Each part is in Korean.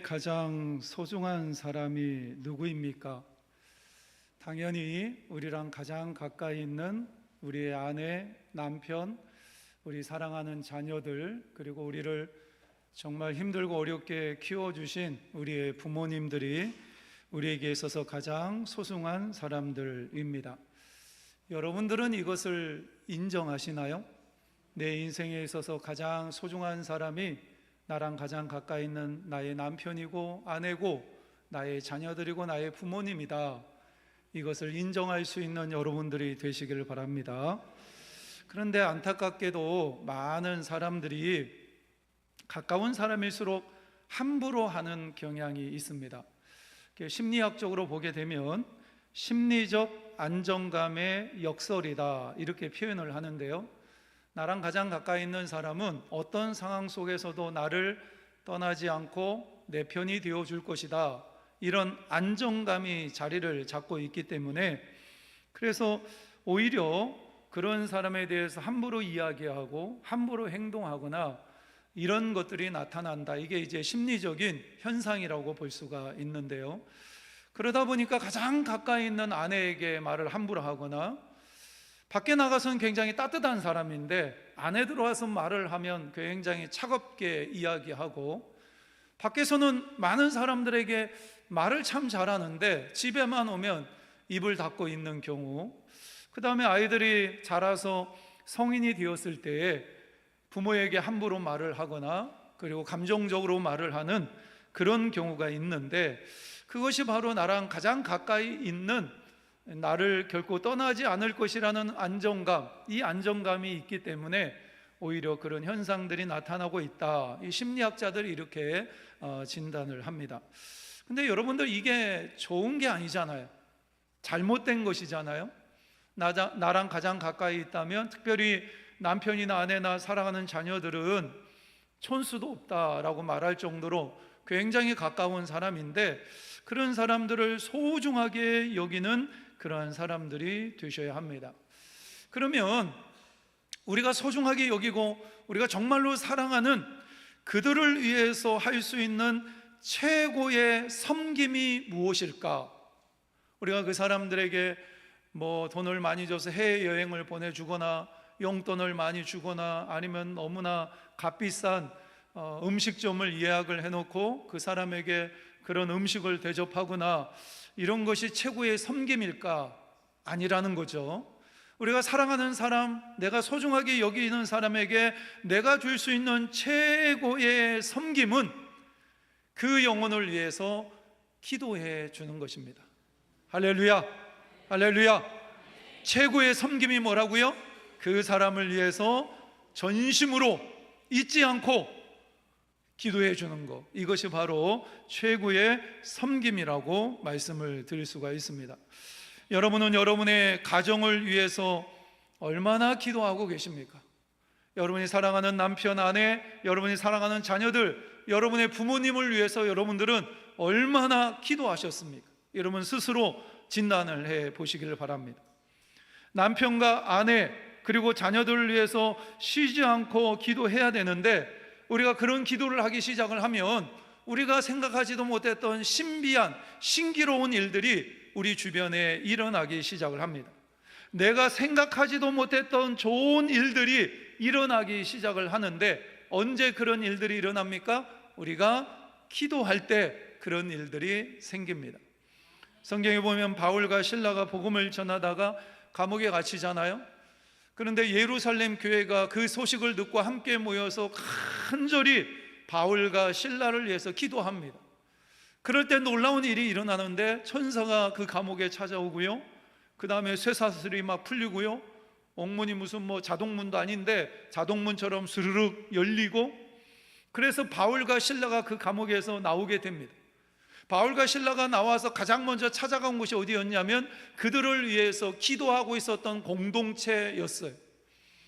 가장 소중한 사람이 누구입니까? 당연히 우리랑 가장 가까이 있는 우리의 아내, 남편, 우리 사랑하는 자녀들, 그리고 우리를 정말 힘들고 어렵게 키워주신 우리의 부모님들이 우리에게 있어서 가장 소중한 사람들입니다. 여러분들은 이것을 인정하시나요? 내 인생에 있어서 가장 소중한 사람이 나랑 가장 가까이 있는 나의 남편이고 아내고 나의 자녀들이고 나의 부모님이다. 이것을 인정할 수 있는 여러분들이 되시기를 바랍니다. 그런데 안타깝게도 많은 사람들이 가까운 사람일수록 함부로 하는 경향이 있습니다. 심리학적으로 보게 되면 심리적 안정감의 역설이다, 이렇게 표현을 하는데요, 나랑 가장 가까이 있는 사람은 어떤 상황 속에서도 나를 떠나지 않고 내 편이 되어줄 것이다, 이런 안정감이 자리를 잡고 있기 때문에, 그래서 오히려 그런 사람에 대해서 함부로 이야기하고 함부로 행동하거나 이런 것들이 나타난다. 이게 이제 심리적인 현상이라고 볼 수가 있는데요, 그러다 보니까 가장 가까이 있는 아내에게 말을 함부로 하거나, 밖에 나가서는 굉장히 따뜻한 사람인데 안에 들어와서 말을 하면 굉장히 차갑게 이야기하고, 밖에서는 많은 사람들에게 말을 참 잘하는데 집에만 오면 입을 닫고 있는 경우, 그 다음에 아이들이 자라서 성인이 되었을 때에 부모에게 함부로 말을 하거나 그리고 감정적으로 말을 하는 그런 경우가 있는데, 그것이 바로 나랑 가장 가까이 있는, 나를 결코 떠나지 않을 것이라는 안정감, 이 안정감이 있기 때문에 오히려 그런 현상들이 나타나고 있다, 이 심리학자들이 이렇게 진단을 합니다. 근데 여러분들, 이게 좋은 게 아니잖아요. 잘못된 것이잖아요. 나랑 가장 가까이 있다면, 특별히 남편이나 아내나 사랑하는 자녀들은 촌수도 없다라고 말할 정도로 굉장히 가까운 사람인데, 그런 사람들을 소중하게 여기는 그러한 사람들이 되셔야 합니다. 그러면 우리가 소중하게 여기고 우리가 정말로 사랑하는 그들을 위해서 할 수 있는 최고의 섬김이 무엇일까? 우리가 그 사람들에게 돈을 많이 줘서 해외여행을 보내주거나 용돈을 많이 주거나, 아니면 너무나 값비싼 음식점을 예약을 해놓고 그 사람에게 그런 음식을 대접하거나, 이런 것이 최고의 섬김일까? 아니라는 거죠. 우리가 사랑하는 사람, 내가 소중하게 여기는 사람에게 내가 줄 수 있는 최고의 섬김은 그 영혼을 위해서 기도해 주는 것입니다. 할렐루야, 할렐루야. 최고의 섬김이 뭐라고요? 그 사람을 위해서 전심으로 잊지 않고 기도해 주는 것, 이것이 바로 최고의 섬김이라고 말씀을 드릴 수가 있습니다. 여러분은 여러분의 가정을 위해서 얼마나 기도하고 계십니까? 여러분이 사랑하는 남편, 아내, 여러분이 사랑하는 자녀들, 여러분의 부모님을 위해서 여러분들은 얼마나 기도하셨습니까? 여러분 스스로 진단을 해 보시기를 바랍니다. 남편과 아내 그리고 자녀들을 위해서 쉬지 않고 기도해야 되는데, 우리가 그런 기도를 하기 시작을 하면 우리가 생각하지도 못했던 신비한, 신기로운 일들이 우리 주변에 일어나기 시작을 합니다. 내가 생각하지도 못했던 좋은 일들이 일어나기 시작을 하는데, 언제 그런 일들이 일어납니까? 우리가 기도할 때 그런 일들이 생깁니다. 성경에 보면 바울과 실라가 복음을 전하다가 감옥에 갇히잖아요. 그런데 예루살렘 교회가 그 소식을 듣고 함께 모여서 간절히 바울과 실라를 위해서 기도합니다. 그럴 때 놀라운 일이 일어나는데, 천사가 그 감옥에 찾아오고요, 그 다음에 쇠사슬이 막 풀리고요, 옥문이 무슨 자동문도 아닌데 자동문처럼 스르륵 열리고, 그래서 바울과 실라가 그 감옥에서 나오게 됩니다. 바울과 실라가 나와서 가장 먼저 찾아간 곳이 어디였냐면 그들을 위해서 기도하고 있었던 공동체였어요.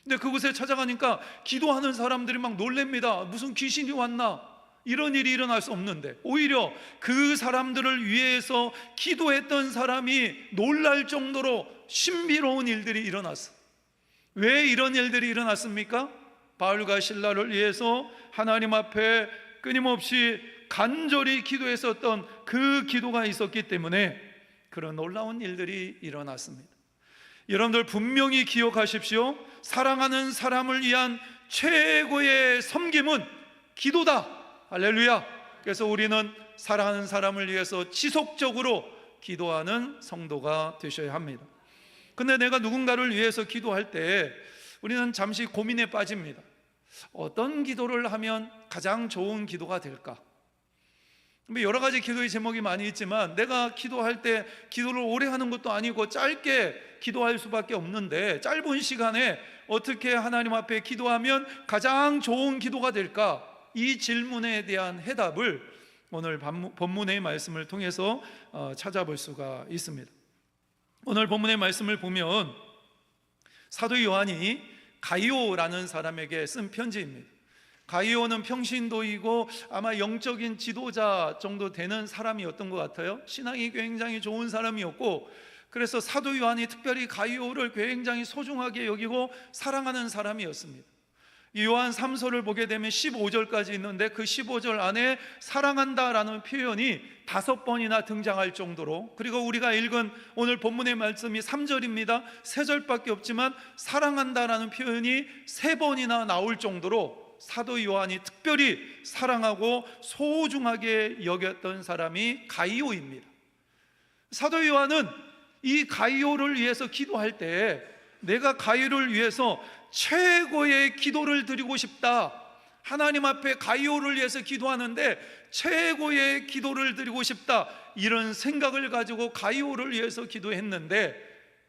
근데 그곳에 찾아가니까 기도하는 사람들이 막 놀랍니다. 무슨 귀신이 왔나? 이런 일이 일어날 수 없는데, 오히려 그 사람들을 위해서 기도했던 사람이 놀랄 정도로 신비로운 일들이 일어났어요. 왜 이런 일들이 일어났습니까? 바울과 실라를 위해서 하나님 앞에 끊임없이 간절히 기도했었던 그 기도가 있었기 때문에 그런 놀라운 일들이 일어났습니다. 여러분들 분명히 기억하십시오. 사랑하는 사람을 위한 최고의 섬김은 기도다. 할렐루야. 그래서 우리는 사랑하는 사람을 위해서 지속적으로 기도하는 성도가 되셔야 합니다. 근데 내가 누군가를 위해서 기도할 때 우리는 잠시 고민에 빠집니다. 어떤 기도를 하면 가장 좋은 기도가 될까? 여러 가지 기도의 제목이 많이 있지만 내가 기도할 때 기도를 오래 하는 것도 아니고 짧게 기도할 수밖에 없는데 짧은 시간에 어떻게 하나님 앞에 기도하면 가장 좋은 기도가 될까? 이 질문에 대한 해답을 오늘 본문의 말씀을 통해서 찾아볼 수가 있습니다. 오늘 본문의 말씀을 보면 사도 요한이 가이오라는 사람에게 쓴 편지입니다. 가이오는 평신도이고 아마 영적인 지도자 정도 되는 사람이었던 것 같아요. 신앙이 굉장히 좋은 사람이었고, 그래서 사도 요한이 특별히 가이오를 굉장히 소중하게 여기고 사랑하는 사람이었습니다. 이 요한 3서를 보게 되면 15절까지 있는데 그 15절 안에 사랑한다라는 표현이 5번이나 등장할 정도로, 그리고 우리가 읽은 오늘 본문의 말씀이 3절입니다. 3절밖에 없지만 사랑한다라는 표현이 3번이나 나올 정도로 사도 요한이 특별히 사랑하고 소중하게 여겼던 사람이 가이오입니다. 사도 요한은 이 가이오를 위해서 기도할 때 내가 가이오를 위해서 최고의 기도를 드리고 싶다, 하나님 앞에 가이오를 위해서 기도하는데 최고의 기도를 드리고 싶다, 이런 생각을 가지고 가이오를 위해서 기도했는데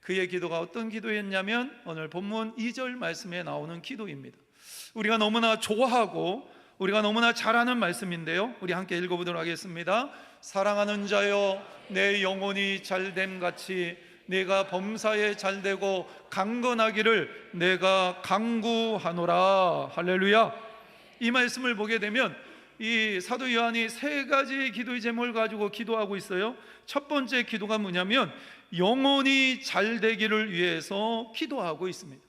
그의 기도가 어떤 기도였냐면 오늘 본문 2절 말씀에 나오는 기도입니다. 우리가 너무나 좋아하고 우리가 너무나 잘 아는 말씀인데요, 우리 함께 읽어보도록 하겠습니다. 사랑하는 자여, 내 영혼이 잘됨 같이 내가 범사에 잘되고 강건하기를 내가 간구하노라. 할렐루야. 이 말씀을 보게 되면 이 사도 요한이 3가지 기도의 제목을 가지고 기도하고 있어요. 첫 번째 기도가 뭐냐면 영혼이 잘되기를 위해서 기도하고 있습니다.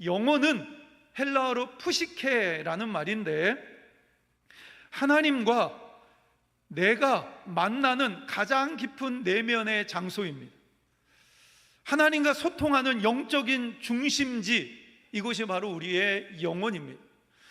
영혼은 헬라어로 푸시케라는 말인데 하나님과 내가 만나는 가장 깊은 내면의 장소입니다. 하나님과 소통하는 영적인 중심지, 이것이 바로 우리의 영혼입니다.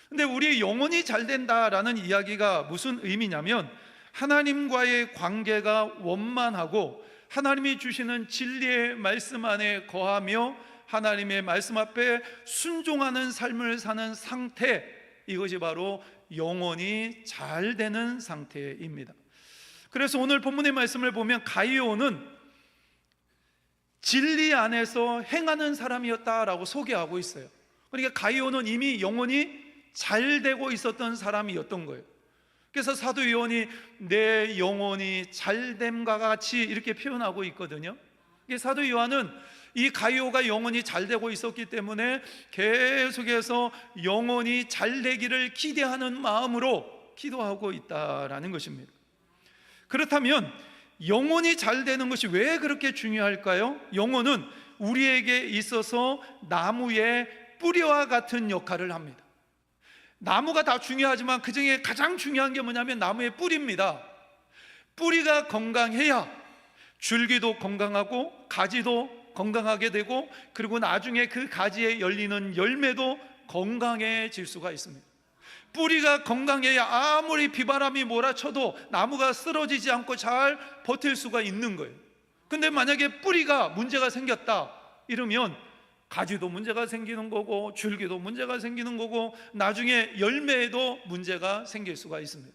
근데 우리의 영혼이 잘 된다라는 이야기가 무슨 의미냐면 하나님과의 관계가 원만하고 하나님이 주시는 진리의 말씀 안에 거하며 하나님의 말씀 앞에 순종하는 삶을 사는 상태, 이것이 바로 영혼이 잘 되는 상태입니다. 그래서 오늘 본문의 말씀을 보면 가이오는 진리 안에서 행하는 사람이었다라고 소개하고 있어요. 그러니까 가이오는 이미 영혼이 잘 되고 있었던 사람이었던 거예요. 그래서 사도 요한이 내 영혼이 잘됨과 같이 이렇게 표현하고 있거든요. 사도 요한은 이 가이오가 영혼이 잘 되고 있었기 때문에 계속해서 영혼이 잘 되기를 기대하는 마음으로 기도하고 있다라는 것입니다. 그렇다면 영혼이 잘 되는 것이 왜 그렇게 중요할까요? 영혼은 우리에게 있어서 나무의 뿌리와 같은 역할을 합니다. 나무가 다 중요하지만 그 중에 가장 중요한 게 뭐냐면 나무의 뿌리입니다. 뿌리가 건강해야 줄기도 건강하고 가지도 건강하게 되고, 그리고 나중에 그 가지에 열리는 열매도 건강해질 수가 있습니다. 뿌리가 건강해야 아무리 비바람이 몰아쳐도 나무가 쓰러지지 않고 잘 버틸 수가 있는 거예요. 근데 만약에 뿌리가 문제가 생겼다 이러면 가지도 문제가 생기는 거고 줄기도 문제가 생기는 거고 나중에 열매에도 문제가 생길 수가 있습니다.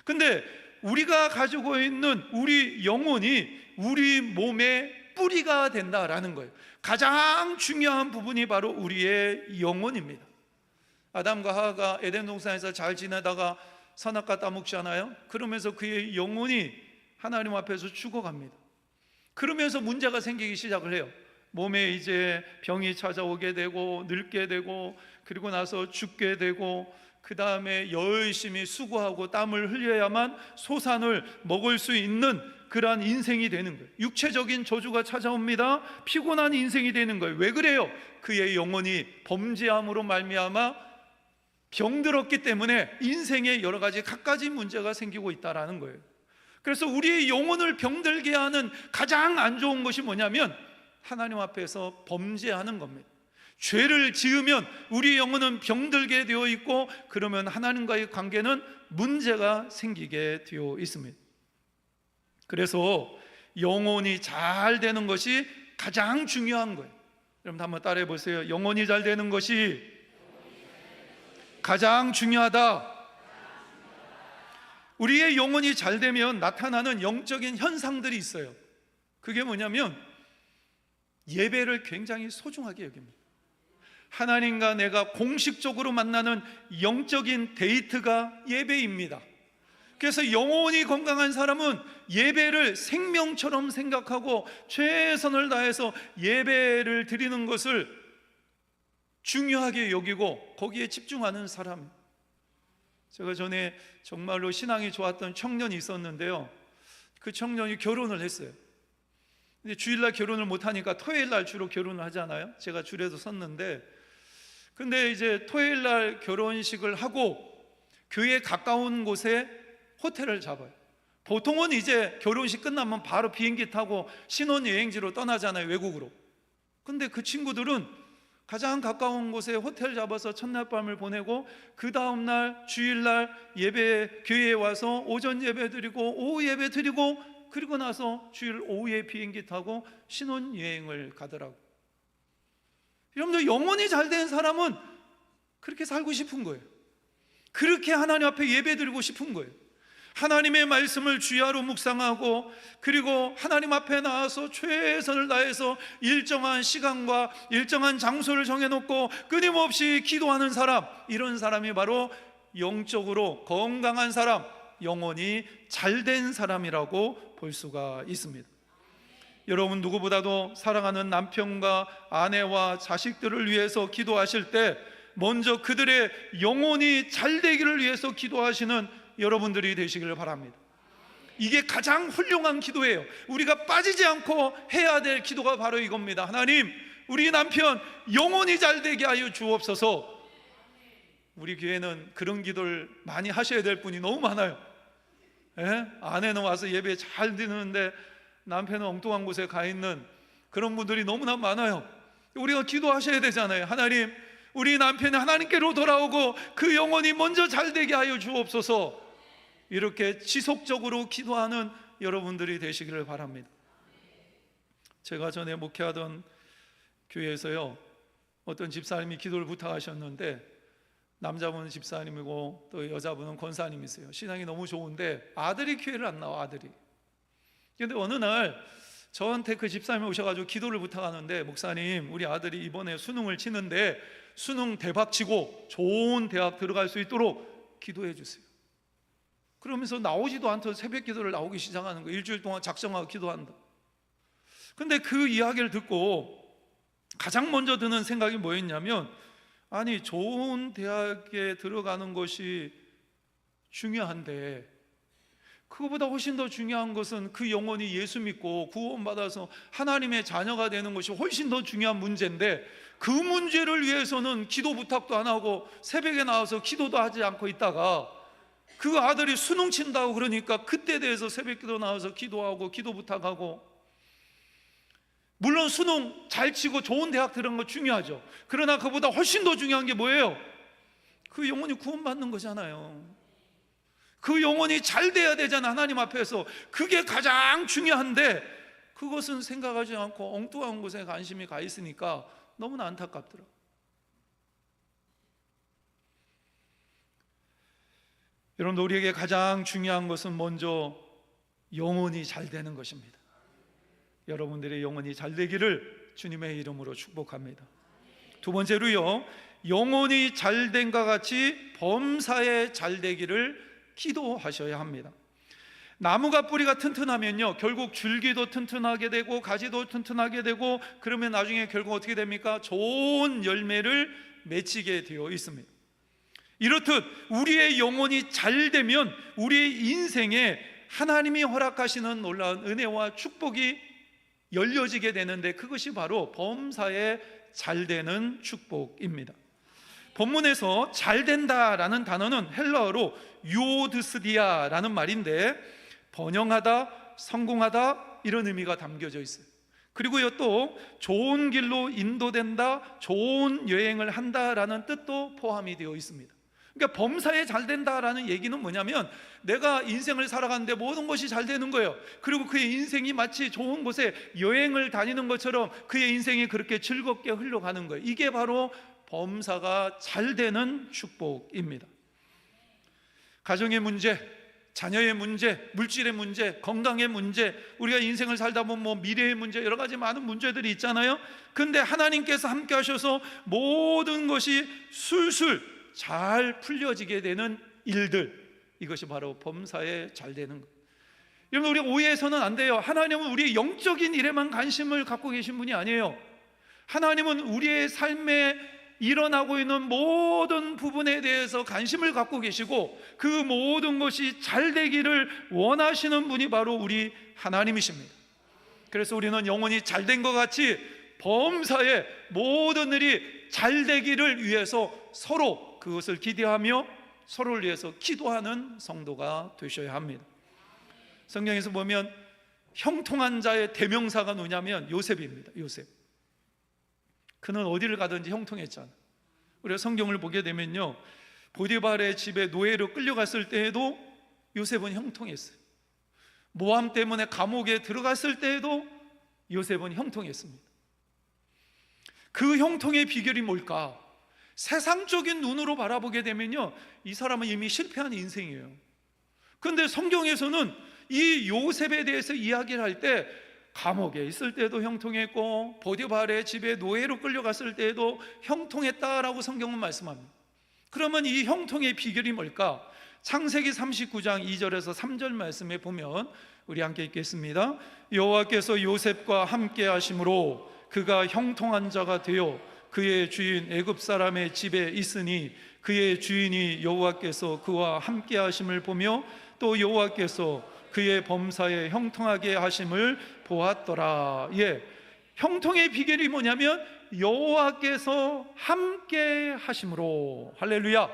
근데 우리가 가지고 있는 우리 영혼이 우리 몸의 뿌리가 된다라는 거예요. 가장 중요한 부분이 바로 우리의 영혼입니다. 아담과 하와가 에덴 동산에서 잘 지내다가 선악과 따먹잖아요. 그러면서 그의 영혼이 하나님 앞에서 죽어갑니다. 그러면서 문제가 생기기 시작을 해요. 몸에 이제 병이 찾아오게 되고 늙게 되고 그리고 나서 죽게 되고 그 다음에 열심히 수고하고 땀을 흘려야만 소산을 먹을 수 있는 그러한 인생이 되는 거예요. 육체적인 저주가 찾아옵니다. 피곤한 인생이 되는 거예요. 왜 그래요? 그의 영혼이 범죄함으로 말미암아 병들었기 때문에 인생에 여러 가지 갖가지 문제가 생기고 있다는 거예요. 그래서 우리의 영혼을 병들게 하는 가장 안 좋은 것이 뭐냐면 하나님 앞에서 범죄하는 겁니다. 죄를 지으면 우리 영혼은 병들게 되어 있고, 그러면 하나님과의 관계는 문제가 생기게 되어 있습니다. 그래서 영혼이 잘 되는 것이 가장 중요한 거예요. 여러분 한번 따라해 보세요. 영혼이 잘 되는 것이 가장 중요하다. 우리의 영혼이 잘 되면 나타나는 영적인 현상들이 있어요. 그게 뭐냐면 예배를 굉장히 소중하게 여깁니다. 하나님과 내가 공식적으로 만나는 영적인 데이트가 예배입니다. 그래서 영혼이 건강한 사람은 예배를 생명처럼 생각하고 최선을 다해서 예배를 드리는 것을 중요하게 여기고 거기에 집중하는 사람. 제가 전에 정말로 신앙이 좋았던 청년이 있었는데요, 그 청년이 결혼을 했어요. 근데 주일날 결혼을 못하니까 토요일날 주로 결혼을 하잖아요. 제가 줄에도 섰는데, 근데 이제 토요일날 결혼식을 하고 교회 가까운 곳에 호텔을 잡아요. 보통은 이제 결혼식 끝나면 바로 비행기 타고 신혼여행지로 떠나잖아요, 외국으로. 근데 그 친구들은 가장 가까운 곳에 호텔 잡아서 첫날 밤을 보내고 그 다음날 주일날 예배, 교회에 와서 오전 예배 드리고 오후 예배 드리고, 그리고 나서 주일 오후에 비행기 타고 신혼여행을 가더라고요. 여러분들, 영혼이 잘 된 사람은 그렇게 살고 싶은 거예요. 그렇게 하나님 앞에 예배 드리고 싶은 거예요. 하나님의 말씀을 주야로 묵상하고, 그리고 하나님 앞에 나와서 최선을 다해서 일정한 시간과 일정한 장소를 정해놓고 끊임없이 기도하는 사람, 이런 사람이 바로 영적으로 건강한 사람, 영혼이 잘된 사람이라고 볼 수가 있습니다. 여러분 누구보다도 사랑하는 남편과 아내와 자식들을 위해서 기도하실 때 먼저 그들의 영혼이 잘 되기를 위해서 기도하시는 여러분들이 되시기를 바랍니다. 이게 가장 훌륭한 기도예요. 우리가 빠지지 않고 해야 될 기도가 바로 이겁니다. 하나님, 우리 남편 영혼이 잘 되게 하여 주옵소서. 우리 교회는 그런 기도를 많이 하셔야 될 분이 너무 많아요. 아내는 와서 예배 잘 드리는데 남편은 엉뚱한 곳에 가 있는 그런 분들이 너무나 많아요. 우리가 기도하셔야 되잖아요. 하나님, 우리 남편이 하나님께로 돌아오고 그 영혼이 먼저 잘 되게 하여 주옵소서. 이렇게 지속적으로 기도하는 여러분들이 되시기를 바랍니다. 제가 전에 목회하던 교회에서요, 어떤 집사님이 기도를 부탁하셨는데, 남자분은 집사님이고 또 여자분은 권사님이세요. 신앙이 너무 좋은데 아들이 교회를 안 나와, 아들이. 근데 어느 날 저한테 그 집사님이 오셔가지고 기도를 부탁하는데, 목사님, 우리 아들이 이번에 수능을 치는데 수능 대박 치고 좋은 대학 들어갈 수 있도록 기도해 주세요. 그러면서 나오지도 않던 새벽 기도를 나오기 시작하는 거예요. 일주일 동안 작정하고 기도한다. 근데 그 이야기를 듣고 가장 먼저 드는 생각이 뭐였냐면, 아니, 좋은 대학에 들어가는 것이 중요한데 그거보다 훨씬 더 중요한 것은 그 영혼이 예수 믿고 구원받아서 하나님의 자녀가 되는 것이 훨씬 더 중요한 문제인데, 그 문제를 위해서는 기도 부탁도 안 하고 새벽에 나와서 기도도 하지 않고 있다가 그 아들이 수능 친다고 그러니까 그때 대해서 새벽 기도 나와서 기도하고 기도 부탁하고. 물론 수능 잘 치고 좋은 대학 들어간 거 중요하죠. 그러나 그보다 훨씬 더 중요한 게 뭐예요? 그 영혼이 구원받는 거잖아요. 그 영혼이 잘 돼야 되잖아, 하나님 앞에서. 그게 가장 중요한데 그것은 생각하지 않고 엉뚱한 곳에 관심이 가 있으니까 너무나 안타깝더라. 여러분, 우리에게 가장 중요한 것은 먼저 영혼이 잘 되는 것입니다. 여러분들의 영혼이 잘 되기를 주님의 이름으로 축복합니다. 두 번째로요, 영혼이 잘 된과 같이 범사에 잘 되기를 기도하셔야 합니다. 나무가 뿌리가 튼튼하면요, 결국 줄기도 튼튼하게 되고 가지도 튼튼하게 되고, 그러면 나중에 결국 어떻게 됩니까? 좋은 열매를 맺히게 되어 있습니다. 이렇듯 우리의 영혼이 잘 되면 우리의 인생에 하나님이 허락하시는 놀라운 은혜와 축복이 열려지게 되는데, 그것이 바로 범사에 잘 되는 축복입니다. 본문에서 잘 된다라는 단어는 헬라어로 유오드스디아라는 말인데, 번영하다, 성공하다 이런 의미가 담겨져 있어요. 그리고요, 또 좋은 길로 인도된다, 좋은 여행을 한다라는 뜻도 포함이 되어 있습니다. 그러니까 범사에 잘 된다라는 얘기는 뭐냐면, 내가 인생을 살아가는데 모든 것이 잘 되는 거예요. 그리고 그의 인생이 마치 좋은 곳에 여행을 다니는 것처럼 그의 인생이 그렇게 즐겁게 흘러가는 거예요. 이게 바로 범사가 잘 되는 축복입니다. 가정의 문제, 자녀의 문제, 물질의 문제, 건강의 문제, 우리가 인생을 살다 보면 미래의 문제, 여러 가지 많은 문제들이 있잖아요. 근데 하나님께서 함께 하셔서 모든 것이 술술 잘 풀려지게 되는 일들, 이것이 바로 범사에 잘 되는 것. 여러분, 우리가 오해해서는 안 돼요. 하나님은 우리의 영적인 일에만 관심을 갖고 계신 분이 아니에요. 하나님은 우리의 삶에 일어나고 있는 모든 부분에 대해서 관심을 갖고 계시고, 그 모든 것이 잘 되기를 원하시는 분이 바로 우리 하나님이십니다. 그래서 우리는 영원히 잘 된 것 같이 범사에 모든 일이 잘 되기를 위해서 서로 그것을 기대하며 서로를 위해서 기도하는 성도가 되셔야 합니다. 성경에서 보면 형통한 자의 대명사가 누구냐면 요셉입니다. 요셉. 그는 어디를 가든지 형통했잖아. 우리가 성경을 보게 되면요, 보디발의 집에 노예로 끌려갔을 때에도 요셉은 형통했어요. 모함 때문에 감옥에 들어갔을 때에도 요셉은 형통했습니다. 그 형통의 비결이 뭘까? 세상적인 눈으로 바라보게 되면요, 이 사람은 이미 실패한 인생이에요. 그런데 성경에서는 이 요셉에 대해서 이야기를 할 때 감옥에 있을 때도 형통했고 보디발의 집에 노예로 끌려갔을 때에도 형통했다라고 성경은 말씀합니다. 그러면 이 형통의 비결이 뭘까? 창세기 39장 2절에서 3절 말씀에 보면, 우리 함께 읽겠습니다. 여호와께서 요셉과 함께 하심으로 그가 형통한 자가 되어 그의 주인 애굽 사람의 집에 있으니 그의 주인이 여호와께서 그와 함께 하심을 보며 또 여호와께서 그의 범사에 형통하게 하심을 보았더라. 예, 형통의 비결이 뭐냐면 여호와께서 함께 하심으로. 할렐루야.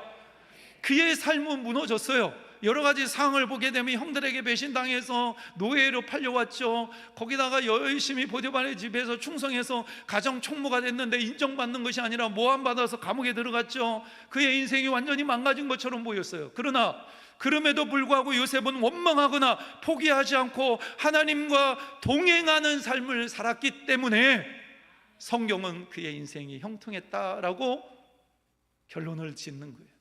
그의 삶은 무너졌어요. 여러 가지 상황을 보게 되면 형들에게 배신당해서 노예로 팔려왔죠. 거기다가 열심히 보디발의 집에서 충성해서 가정 총무가 됐는데 인정받는 것이 아니라 모함받아서 감옥에 들어갔죠. 그의 인생이 완전히 망가진 것처럼 보였어요. 그러나 그럼에도 불구하고 요셉은 원망하거나 포기하지 않고 하나님과 동행하는 삶을 살았기 때문에 성경은 그의 인생이 형통했다라고 결론을 짓는 거예요.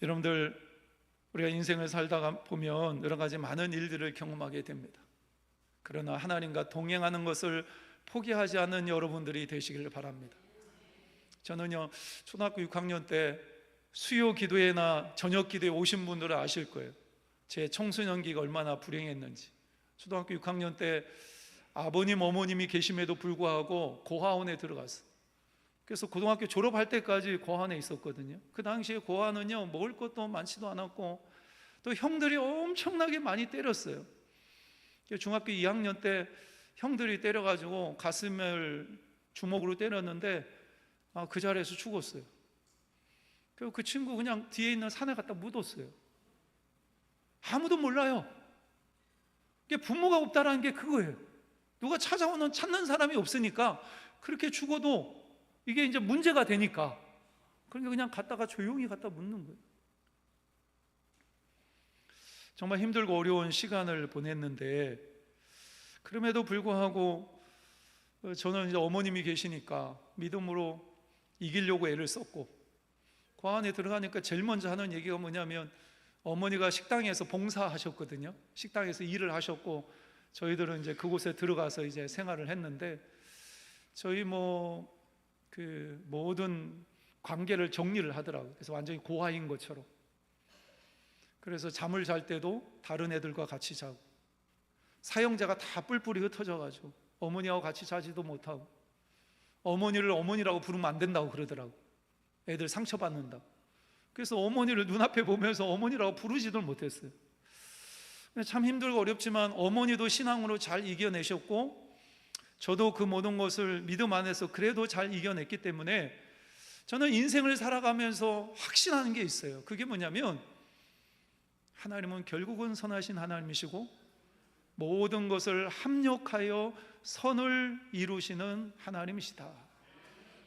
여러분들, 우리가 인생을 살다가 보면 여러 가지 많은 일들을 경험하게 됩니다. 그러나 하나님과 동행하는 것을 포기하지 않는 여러분들이 되시기를 바랍니다. 저는요, 초등학교 6학년 때 수요 기도회나 저녁 기도회 오신 분들은 아실 거예요. 제 청소년기가 얼마나 불행했는지. 초등학교 6학년 때 아버님 어머님이 계심에도 불구하고 고아원에 들어갔어요. 그래서 고등학교 졸업할 때까지 고아원에 있었거든요. 그 당시에 고아원은요, 먹을 것도 많지도 않았고 또 형들이 엄청나게 많이 때렸어요. 중학교 2학년 때 형들이 때려가지고 가슴을 주먹으로 때렸는데 그 자리에서 죽었어요. 그리고 그 친구 그냥 뒤에 있는 산에 갖다 묻었어요. 아무도 몰라요. 이게 부모가 없다라는 게 그거예요. 누가 찾는 사람이 없으니까 그렇게 죽어도 이게 이제 문제가 되니까 그러니까 그냥 갖다가 조용히 갖다 묻는 거예요. 정말 힘들고 어려운 시간을 보냈는데, 그럼에도 불구하고 저는 이제 어머님이 계시니까 믿음으로 이기려고 애를 썼고, 그 안에 들어가니까 제일 먼저 하는 얘기가 뭐냐면, 어머니가 식당에서 봉사하셨거든요. 식당에서 일을 하셨고 저희들은 이제 그곳에 들어가서 이제 생활을 했는데, 저희 그 모든 관계를 정리를 하더라고요. 그래서 완전히 고아인 것처럼. 그래서 잠을 잘 때도 다른 애들과 같이 자고, 사형제가 다 뿔뿔이 흩어져 가지고 어머니하고 같이 자지도 못하고, 어머니를 어머니라고 부르면 안 된다고 그러더라고. 애들 상처받는다고. 그래서 어머니를 눈앞에 보면서 어머니라고 부르지도 못했어요. 참 힘들고 어렵지만 어머니도 신앙으로 잘 이겨내셨고, 저도 그 모든 것을 믿음 안에서 그래도 잘 이겨냈기 때문에 저는 인생을 살아가면서 확신하는 게 있어요. 그게 뭐냐면 하나님은 결국은 선하신 하나님이시고 모든 것을 합력하여 선을 이루시는 하나님이시다.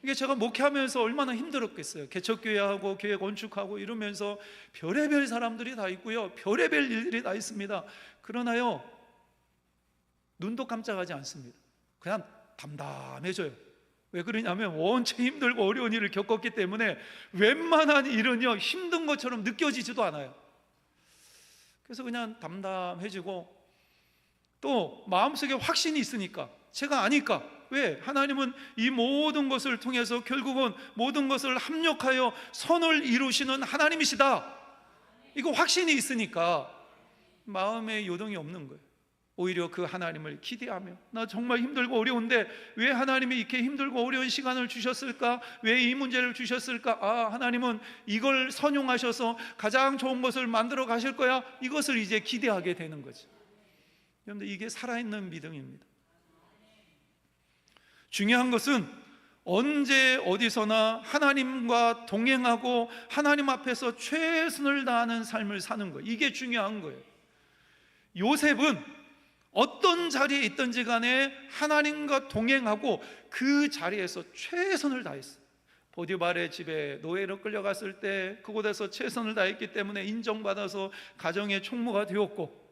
이게 제가 목회하면서 얼마나 힘들었겠어요. 개척교회하고 교회 건축하고 이러면서 별의별 사람들이 다 있고요, 별의별 일들이 다 있습니다. 그러나요, 눈도 깜짝하지 않습니다. 그냥 담담해져요. 왜 그러냐면 원체 힘들고 어려운 일을 겪었기 때문에 웬만한 일은요 힘든 것처럼 느껴지지도 않아요. 그래서 그냥 담담해지고 또 마음속에 확신이 있으니까, 제가 아니까. 왜? 하나님은 이 모든 것을 통해서 결국은 모든 것을 합력하여 선을 이루시는 하나님이시다, 이거 확신이 있으니까 마음에 요동이 없는 거예요. 오히려 그 하나님을 기대하며, 나 정말 힘들고 어려운데 왜 하나님이 이렇게 힘들고 어려운 시간을 주셨을까? 왜 이 문제를 주셨을까? 아, 하나님은 이걸 선용하셔서 가장 좋은 것을 만들어 가실 거야, 이것을 이제 기대하게 되는 거죠. 여러분들, 이게 살아있는 믿음입니다. 중요한 것은 언제 어디서나 하나님과 동행하고 하나님 앞에서 최선을 다하는 삶을 사는 거예요. 이게 중요한 거예요. 요셉은 어떤 자리에 있든지 간에 하나님과 동행하고 그 자리에서 최선을 다했어요. 보디발의 집에 노예로 끌려갔을 때 그곳에서 최선을 다했기 때문에 인정받아서 가정의 총무가 되었고,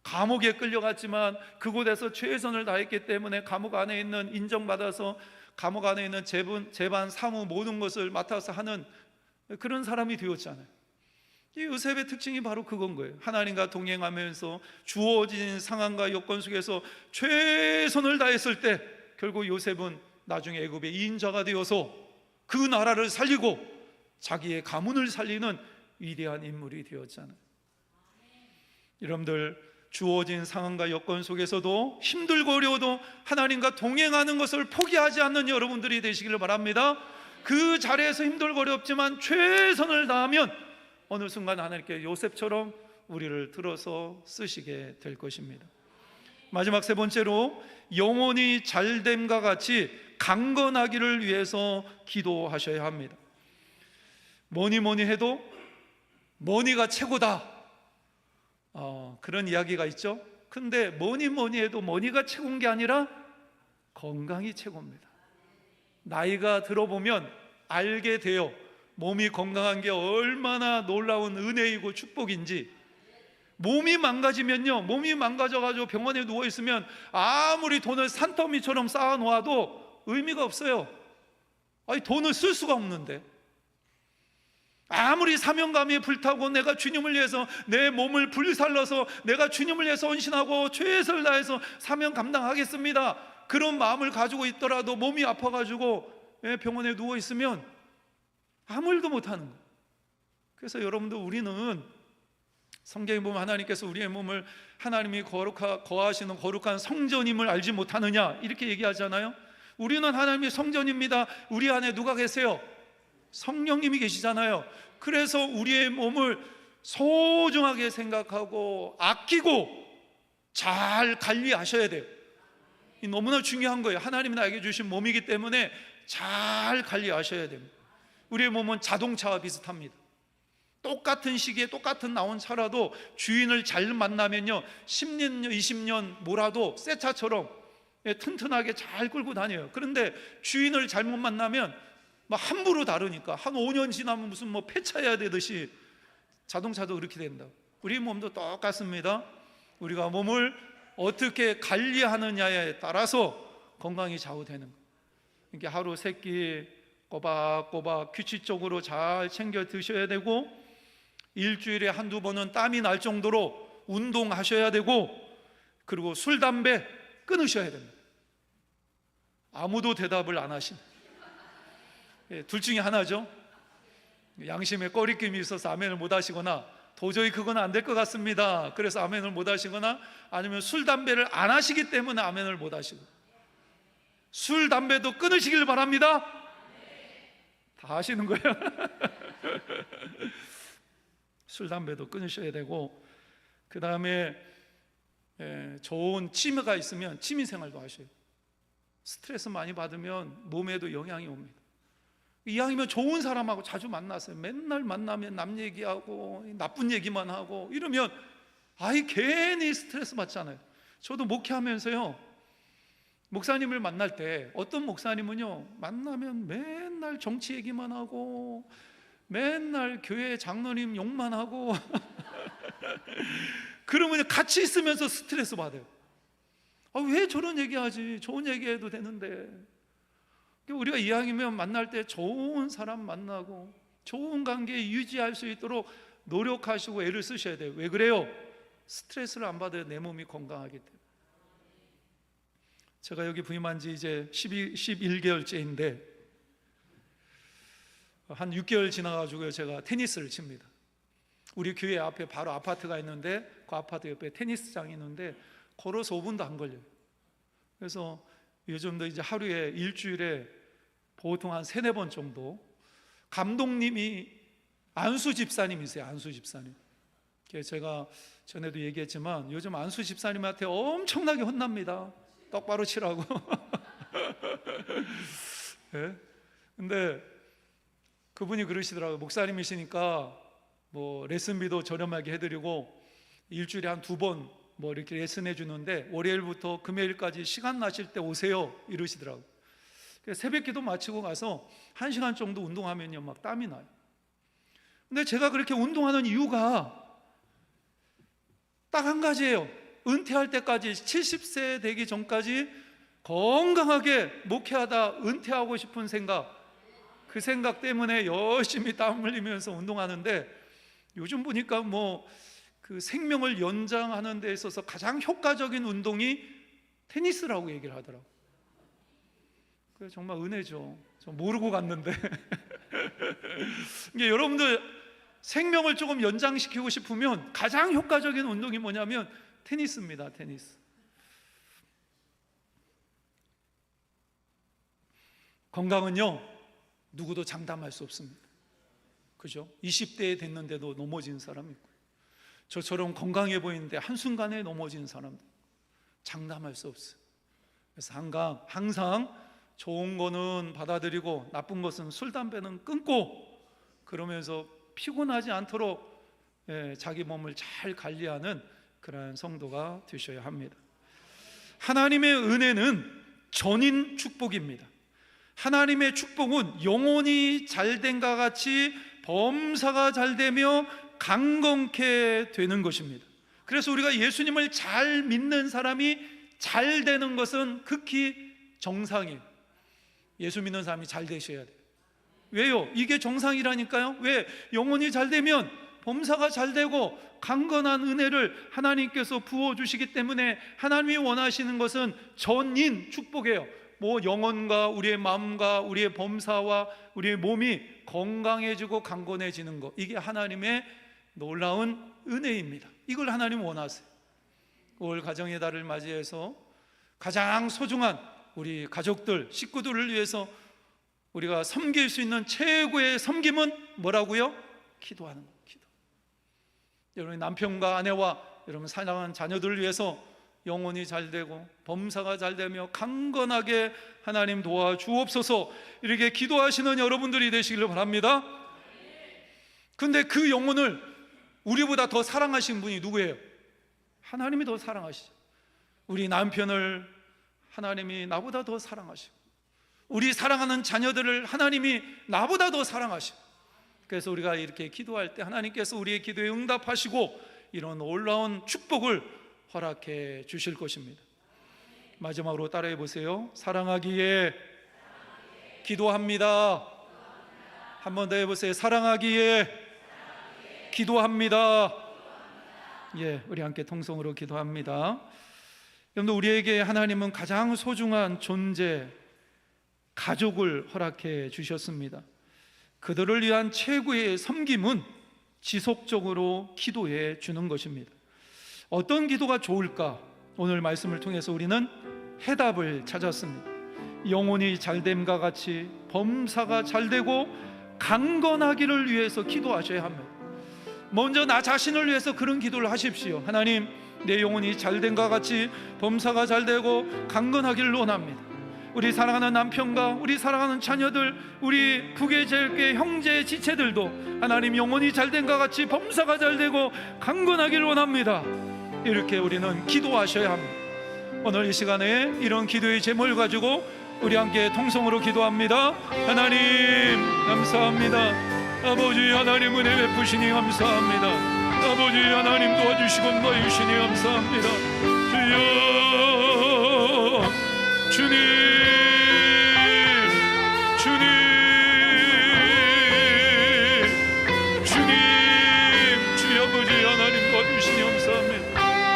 감옥에 끌려갔지만 그곳에서 최선을 다했기 때문에 감옥 안에 있는, 인정받아서 감옥 안에 있는 재반, 사무 모든 것을 맡아서 하는 그런 사람이 되었잖아요. 이 요셉의 특징이 바로 그건 거예요. 하나님과 동행하면서 주어진 상황과 여건 속에서 최선을 다했을 때 결국 요셉은 나중에 애굽의 2인자가 되어서 그 나라를 살리고 자기의 가문을 살리는 위대한 인물이 되었잖아요. 여러분들, 주어진 상황과 여건 속에서도 힘들고 어려워도 하나님과 동행하는 것을 포기하지 않는 여러분들이 되시기를 바랍니다. 그 자리에서 힘들고 어렵지만 최선을 다하면 어느 순간 하나님께 요셉처럼 우리를 들어서 쓰시게 될 것입니다. 마지막 세 번째로, 영혼이 잘됨과 같이 강건하기를 위해서 기도하셔야 합니다. 뭐니 해도 머니가 최고다, 그런 이야기가 있죠. 근데 뭐니 해도 머니가 최고인 게 아니라 건강이 최고입니다. 나이가 들어보면 알게 돼요. 몸이 건강한 게 얼마나 놀라운 은혜이고 축복인지. 몸이 망가지면요, 몸이 망가져가지고 병원에 누워있으면 아무리 돈을 산더미처럼 쌓아놓아도 의미가 없어요. 아니, 돈을 쓸 수가 없는데. 아무리 사명감이 불타고 내가 주님을 위해서 내 몸을 불살라서 내가 주님을 위해서 헌신하고 최선을 다해서 사명 감당하겠습니다, 그런 마음을 가지고 있더라도 몸이 아파가지고 병원에 누워있으면 아무 일도 못하는 거예요. 그래서 여러분들, 우리는 성경에 보면 하나님께서 우리의 몸을 하나님이 거하시는 거룩한 성전임을 알지 못하느냐, 이렇게 얘기하잖아요. 우리는 하나님의 성전입니다. 우리 안에 누가 계세요? 성령님이 계시잖아요. 그래서 우리의 몸을 소중하게 생각하고 아끼고 잘 관리하셔야 돼요. 이 너무나 중요한 거예요. 하나님이 나에게 주신 몸이기 때문에 잘 관리하셔야 됩니다. 우리의 몸은 자동차와 비슷합니다. 똑같은 시기에 똑같은 나온 차라도 주인을 잘 만나면요, 10년, 20년 몰아도 새 차처럼 튼튼하게 잘 끌고 다녀요. 그런데 주인을 잘못 만나면 막 함부로 다르니까 한 5년 지나면 무슨 폐차해야 되듯이 자동차도 그렇게 된다. 우리 몸도 똑같습니다. 우리가 몸을 어떻게 관리하느냐에 따라서 건강이 좌우되는 거예요. 이렇게 하루 3끼 꼬박꼬박 규칙적으로 잘 챙겨 드셔야 되고, 일주일에 한두 번은 땀이 날 정도로 운동하셔야 되고, 그리고 술, 담배 끊으셔야 됩니다. 아무도 대답을 안 하시네. 둘 중에 하나죠. 양심에 꺼리낌이 있어서 아멘을 못 하시거나, 도저히 그건 안 될 것 같습니다, 그래서 아멘을 못 하시거나, 아니면 술, 담배를 안 하시기 때문에 아멘을 못 하시고. 술, 담배도 끊으시길 바랍니다. 다 하시는 거예요. 술, 담배도 끊으셔야 되고, 그 다음에 좋은 취미가 있으면 취미생활도 하셔요. 스트레스 많이 받으면 몸에도 영향이 옵니다. 이왕이면 좋은 사람하고 자주 만나세요. 맨날 만나면 남 얘기하고 나쁜 얘기만 하고 이러면 괜히 스트레스 받잖아요. 저도 목회하면서요, 목사님을 만날 때 어떤 목사님은요, 만나면 맨날 정치 얘기만 하고 맨날 교회 장로님 욕만 하고 그러면 같이 있으면서 스트레스 받아요. 왜 저런 얘기하지? 좋은 얘기해도 되는데. 우리가 이왕이면 만날 때 좋은 사람 만나고 좋은 관계 유지할 수 있도록 노력하시고 애를 쓰셔야 돼요. 왜 그래요? 스트레스를 안 받아야 내 몸이 건강하기 때문에. 제가 여기 부임한 지 이제 11개월째인데 한 6개월 지나가지고 제가 테니스를 칩니다. 우리 교회 앞에 바로 아파트가 있는데 그 아파트 옆에 테니스장이 있는데 걸어서 5분도 안 걸려요. 그래서 요즘도 이제 하루에 일주일에 보통 한 3-4번 정도, 감독님이 안수 집사님이세요. 안수 집사님. 제가 전에도 얘기했지만 요즘 안수 집사님한테 엄청나게 혼납니다. 똑바로 치라고. 네? 근데 그분이 그러시더라고요. 목사님이시니까 뭐 레슨비도 저렴하게 해드리고 일주일에 한 2번 뭐 이렇게 레슨해 주는데 월요일부터 금요일까지 시간 나실 때 오세요 이러시더라고요. 새벽 기도 마치고 가서 1시간 정도 운동하면요 막 땀이 나요. 근데 제가 그렇게 운동하는 이유가 딱 한 가지예요. 은퇴할 때까지 70세 되기 전까지 건강하게 목회하다 은퇴하고 싶은 생각, 그 생각 때문에 열심히 땀 흘리면서 운동하는데 요즘 보니까 그 생명을 연장하는 데 있어서 가장 효과적인 운동이 테니스라고 얘기를 하더라고요. 그래서 정말 은혜죠. 저 모르고 갔는데 여러분들 생명을 조금 연장시키고 싶으면 가장 효과적인 운동이 뭐냐면 테니스입니다. 테니스. 건강은요 누구도 장담할 수 없습니다. 그죠? 20대에 됐는데도 넘어진 사람이 있고 저처럼 건강해 보이는데 한순간에 넘어진 사람들 장담할 수 없어요. 그래서 항상 좋은 거는 받아들이고 나쁜 것은 술, 담배는 끊고 그러면서 피곤하지 않도록 자기 몸을 잘 관리하는 그런 성도가 되셔야 합니다. 하나님의 은혜는 전인 축복입니다. 하나님의 축복은 영혼이 잘된과 같이 범사가 잘되며 강건케 되는 것입니다. 그래서 우리가 예수님을 잘 믿는 사람이 잘 되는 것은 극히 정상이에요. 예수 믿는 사람이 잘 되셔야 돼요. 왜요? 이게 정상이라니까요. 왜? 영혼이 잘 되면 범사가 잘 되고 강건한 은혜를 하나님께서 부어주시기 때문에 하나님이 원하시는 것은 전인 축복이에요. 영혼과 우리의 마음과 우리의 범사와 우리의 몸이 건강해지고 강건해지는 것, 이게 하나님의 놀라운 은혜입니다. 이걸 하나님 원하세요. 올 가정의 달을 맞이해서 가장 소중한 우리 가족들, 식구들을 위해서 우리가 섬길 수 있는 최고의 섬김은 뭐라고요? 기도하는 것. 기도. 여러분 남편과 아내와 여러분 사랑하는 자녀들을 위해서 영혼이 잘 되고 범사가 잘 되며 강건하게 하나님 도와주옵소서, 이렇게 기도하시는 여러분들이 되시기를 바랍니다. 근데 그 영혼을 우리보다 더 사랑하신 분이 누구예요? 하나님이 더 사랑하시죠. 우리 남편을 하나님이 나보다 더 사랑하시고 우리 사랑하는 자녀들을 하나님이 나보다 더 사랑하시고, 그래서 우리가 이렇게 기도할 때 하나님께서 우리의 기도에 응답하시고 이런 놀라운 축복을 허락해 주실 것입니다. 마지막으로 따라해 보세요. 사랑하기에 기도합니다. 한 번 더 해보세요. 사랑하기에 기도합니다. 우리 함께 통성으로 기도합니다. 여러분, 우리에게 하나님은 가장 소중한 존재, 가족을 허락해 주셨습니다. 그들을 위한 최고의 섬김은 지속적으로 기도해 주는 것입니다. 어떤 기도가 좋을까? 오늘 말씀을 통해서 우리는 해답을 찾았습니다. 영혼이 잘됨과 같이 범사가 잘되고 강건하기를 위해서 기도하셔야 합니다. 먼저 나 자신을 위해서 그런 기도를 하십시오. 하나님, 내 영혼이 잘됨과 같이 범사가 잘되고 강건하기를 원합니다. 우리 사랑하는 남편과 우리 사랑하는 자녀들, 우리 북의제일교회 형제 지체들도 하나님 영혼이 잘된과 같이 범사가 잘되고 강건하기를 원합니다. 이렇게 우리는 기도하셔야 합니다. 오늘 이 시간에 이런 기도의 제목을 가지고 우리 함께 통성으로 기도합니다. 하나님 감사합니다. 아버지 하나님 은혜 베푸시니 감사합니다. 아버지 하나님 도와주시고 인도해주시니 감사합니다. 주여, 주님, 주님, 주님, 주여 아버지 하나님 도와주시니 감사합니다.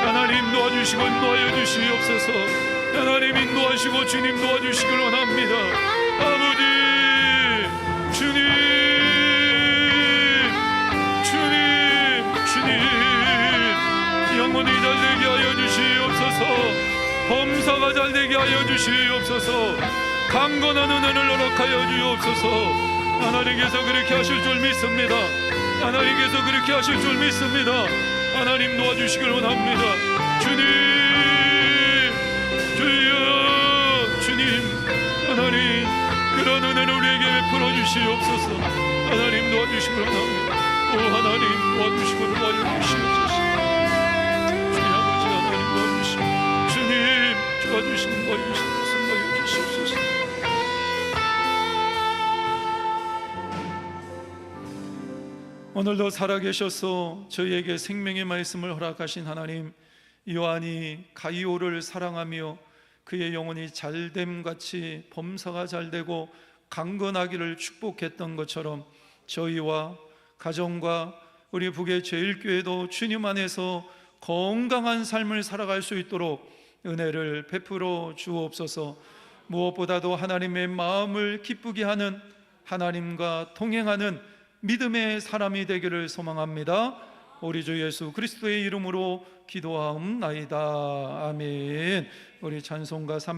하나님 도와주시고 인도하여 주시옵소서. 하나님 인도하시고 주님 도와주시길 원합니다. 아버지, 주님, 주님, 주님, 영혼이 잘되게 하여 주시옵소서. 범사가 잘되게 하여 주시옵소서. 강건한 은혜를 허락하여 주옵소서. 하나님께서 그렇게 하실 줄 믿습니다. 하나님께서 그렇게 하실 줄 믿습니다. 하나님 도와주시길 원합니다. 주님, 주여, 주님, 하나님 그런 은혜를 우리에게 베풀어 주시옵소서. 하나님 도와주시길 원합니다. 오 하나님 도와주시고 도와주시옵소서. 주여 아버지 하나님 도와주시고 주님 도와주시고 도와주시옵소서. 오늘도 살아계셔서 저희에게 생명의 말씀을 허락하신 하나님, 요한이 가이오를 사랑하며 그의 영혼이 잘됨같이 범사가 잘되고 강건하기를 축복했던 것처럼 저희와 가정과 우리 북의 제일교회도 주님 안에서 건강한 삶을 살아갈 수 있도록 은혜를 베풀어 주옵소서. 무엇보다도 하나님의 마음을 기쁘게 하는, 하나님과 동행하는 믿음의 사람이 되기를 소망합니다. 우리 주 예수 그리스도의 이름으로 기도하옵나이다. 아멘. 우리 찬송가 300